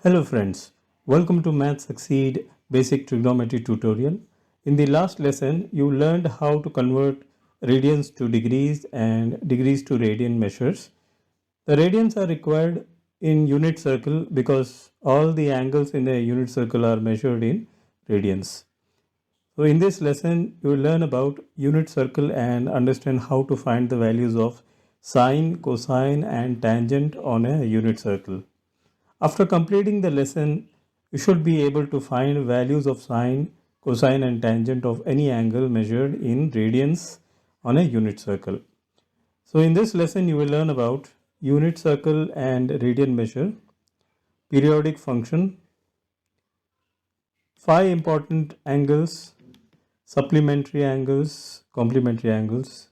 Hello friends, welcome to Math Succeed Basic Trigonometry tutorial. In the last lesson, you learned how to convert radians to degrees and degrees to radian measures. The radians are required in unit circle because all the angles in a unit circle are measured in radians. So in this lesson, you will learn about unit circle and understand how to find the values of sine, cosine and tangent on a unit circle. After completing the lesson, you should be able to find values of sine, cosine and tangent of any angle measured in radians on a unit circle. So in this lesson, you will learn about unit circle and radian measure, periodic function, 5 important angles, supplementary angles, complementary angles,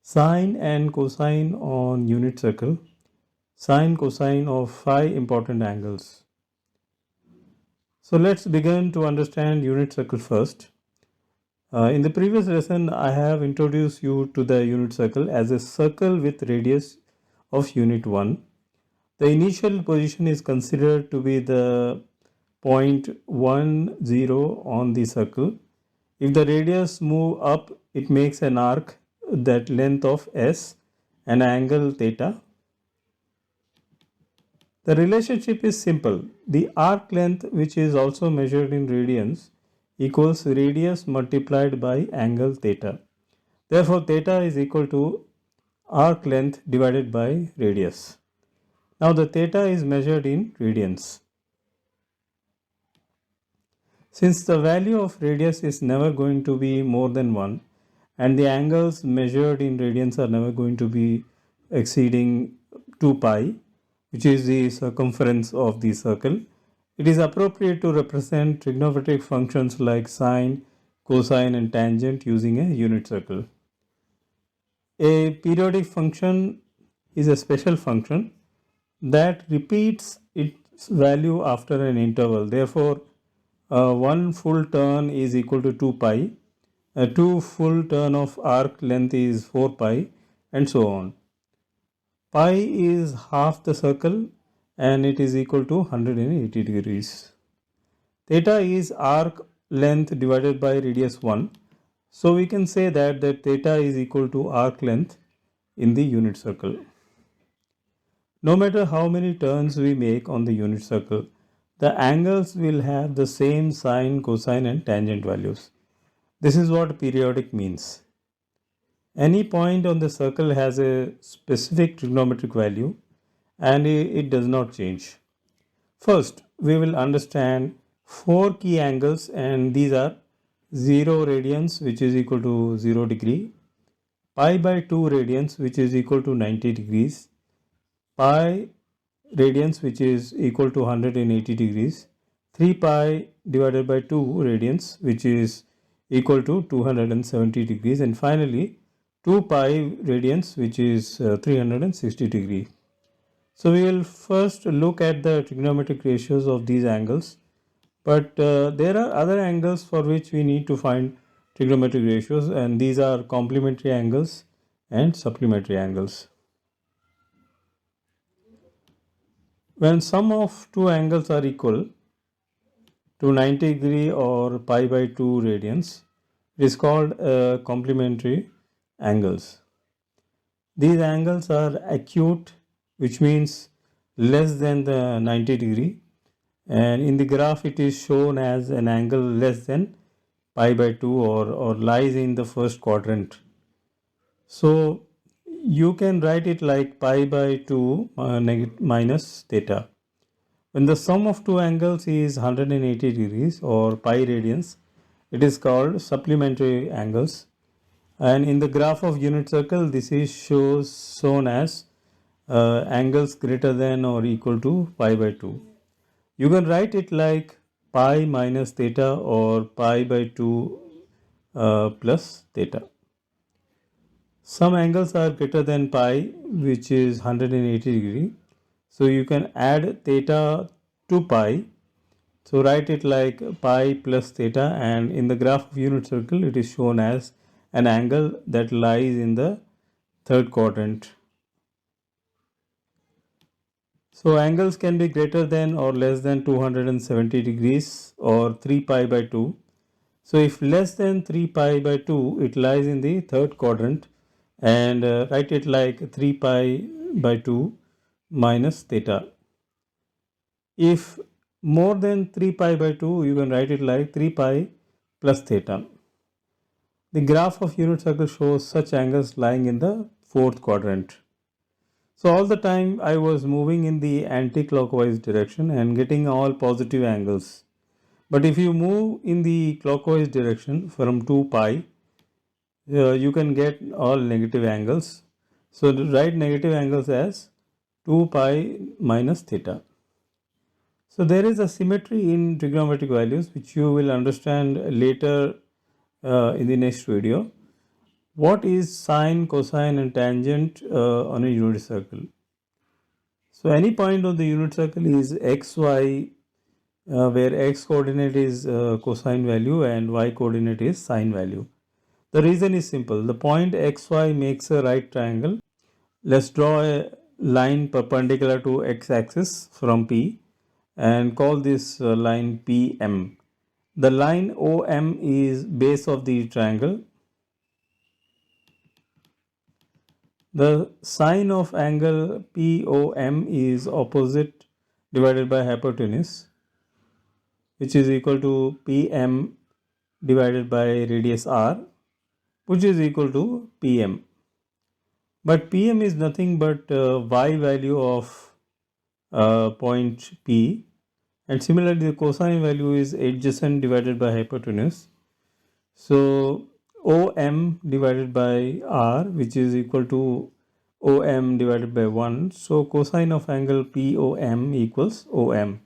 sine and cosine on unit circle, sine, cosine of 5 important angles. So let's begin to understand unit circle first. In the previous lesson, I have introduced you to the unit circle as a circle with radius of unit 1. The initial position is considered to be the point 1, 0 on the circle. If the radius move up, it makes an arc that length of s and angle theta. The relationship is simple. The arc length, which is also measured in radians, equals radius multiplied by angle theta. Therefore, theta is equal to arc length divided by radius. Now, the theta is measured in radians. Since the value of radius is never going to be more than 1 and the angles measured in radians are never going to be exceeding 2 pi, which is the circumference of the circle, it is appropriate to represent trigonometric functions like sine, cosine and tangent using a unit circle. A periodic function is a special function that repeats its value after an interval. Therefore, one full turn is equal to 2 pi, a 2 full turn of arc length is 4 pi and so on. Pi is half the circle and it is equal to 180 degrees. Theta is arc length divided by radius 1. So we can say that theta is equal to arc length in the unit circle. No matter how many turns we make on the unit circle, the angles will have the same sine, cosine and tangent values. This is what periodic means. Any point on the circle has a specific trigonometric value and it does not change. First, we will understand 4 key angles and these are 0 radians which is equal to 0 degree, pi by 2 radians which is equal to 90 degrees, pi radians which is equal to 180 degrees, 3 pi divided by 2 radians which is equal to 270 degrees and finally 2 pi radians which is 360 degree. So we will first look at the trigonometric ratios of these angles, but there are other angles for which we need to find trigonometric ratios and these are complementary angles and supplementary angles. When sum of two angles are equal to 90 degree or pi by 2 radians, it is called complementary angles. These angles are acute, which means less than the 90 degree, and in the graph it is shown as an angle less than pi by 2 or lies in the first quadrant. So you can write it like pi by 2 minus theta. When the sum of two angles is 180 degrees or pi radians, it is called supplementary angles. And in the graph of unit circle, this is shown as angles greater than or equal to pi by 2. You can write it like pi minus theta or pi by 2 plus theta. Some angles are greater than pi, which is 180 degree. So you can add theta to pi. So write it like pi plus theta, and in the graph of unit circle it is shown as an angle that lies in the third quadrant. So angles can be greater than or less than 270 degrees or 3 pi by 2. So if less than 3 pi by 2, it lies in the third quadrant, and write it like 3 pi by 2 minus theta. If more than 3 pi by 2, you can write it like 3 pi plus theta. The graph of unit circle shows such angles lying in the fourth quadrant. So all the time I was moving in the anti-clockwise direction and getting all positive angles. But if you move in the clockwise direction from 2 pi, you can get all negative angles. So write negative angles as 2 pi minus theta. So there is a symmetry in trigonometric values which you will understand later in the next video. What is sine, cosine and tangent on a unit circle? So any point on the unit circle is xy, where x coordinate is cosine value and y coordinate is sine value. The reason is simple. The point xy makes a right triangle. Let's draw a line perpendicular to x-axis from P and call this line PM. The line OM is base of the triangle. The sine of angle POM is opposite divided by hypotenuse, which is equal to PM divided by radius R, which is equal to PM. But PM is nothing but y value of point P, and similarly the cosine value is adjacent divided by hypotenuse. So OM divided by R, which is equal to OM divided by 1. So cosine of angle POM equals OM.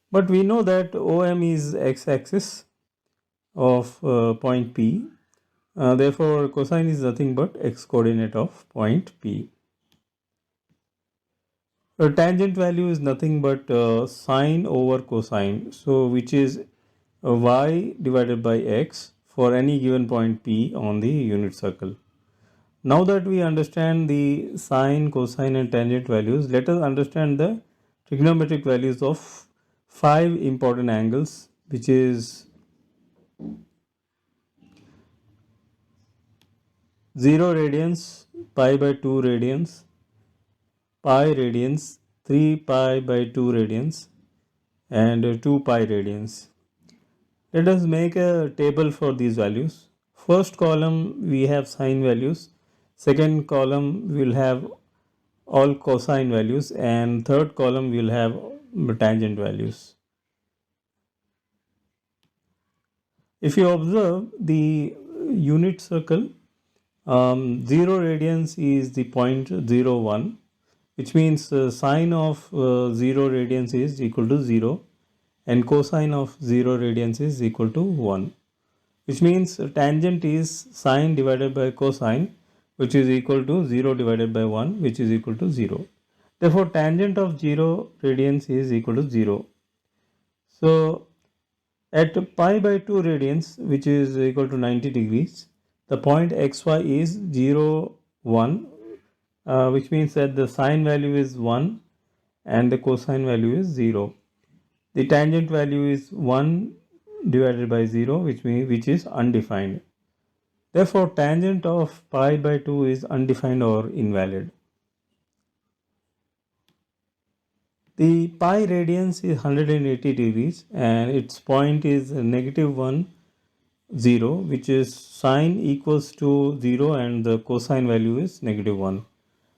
But we know that OM is x-axis of point P. Therefore cosine is nothing but x coordinate of point P. Tangent value is nothing but sine over cosine, so which is y divided by x for any given point P on the unit circle. Now that we understand the sine, cosine and tangent values, let us understand the trigonometric values of 5 important angles, which is 0 radians, pi by 2 radians, pi radians, 3 pi by 2 radians and 2 pi radians. Let us make a table for these values. First column we have sine values, second column we will have all cosine values, and third column we will have tangent values. If you observe the unit circle, 0 radians is the point 0, 1, which means sine of 0 radians is equal to 0 and cosine of 0 radians is equal to 1, which means tangent is sine divided by cosine, which is equal to 0 divided by 1, which is equal to 0. Therefore tangent of 0 radians is equal to 0. So at pi by 2 radians, which is equal to 90 degrees, the point xy is 0, 1, which means that the sine value is 1 and the cosine value is 0. The tangent value is 1 divided by 0, which is undefined. Therefore tangent of pi by 2 is undefined or invalid. The pi radians is 180 degrees and its point is negative 1, 0, which is sine equals to 0 and the cosine value is negative 1.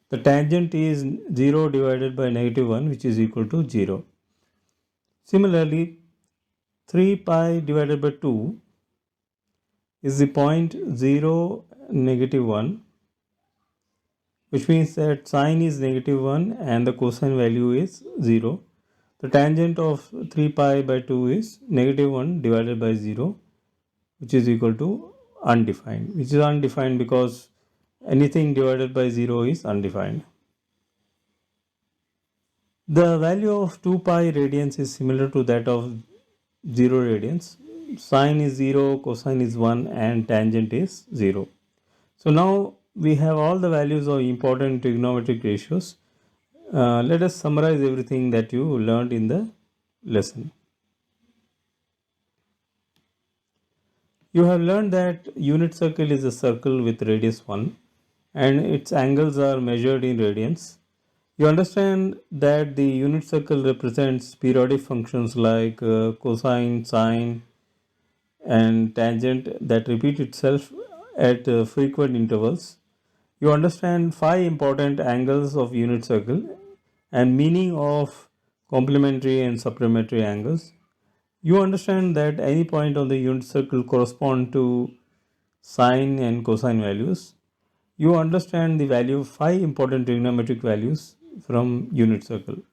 The tangent is 0 divided by negative 1, which is equal to 0. Similarly, 3 pi divided by 2 is the point 0, negative 1, which means that sine is negative 1 and the cosine value is 0. The tangent of 3 pi by 2 is negative 1 divided by 0, which is equal to undefined, which is undefined because anything divided by 0 is undefined. The value of 2 pi radians is similar to that of 0 radians. Sine is 0, cosine is 1 and tangent is 0. So now we have all the values of important trigonometric ratios. Let us summarize everything that you learned in the lesson. You have learned that unit circle is a circle with radius 1 and its angles are measured in radians. You understand that the unit circle represents periodic functions like cosine, sine, and tangent that repeat itself at frequent intervals. You understand 5 important angles of unit circle and meaning of complementary and supplementary angles. You understand that any point on the unit circle correspond to sine and cosine values. You understand the value of 5 important trigonometric values from unit circle.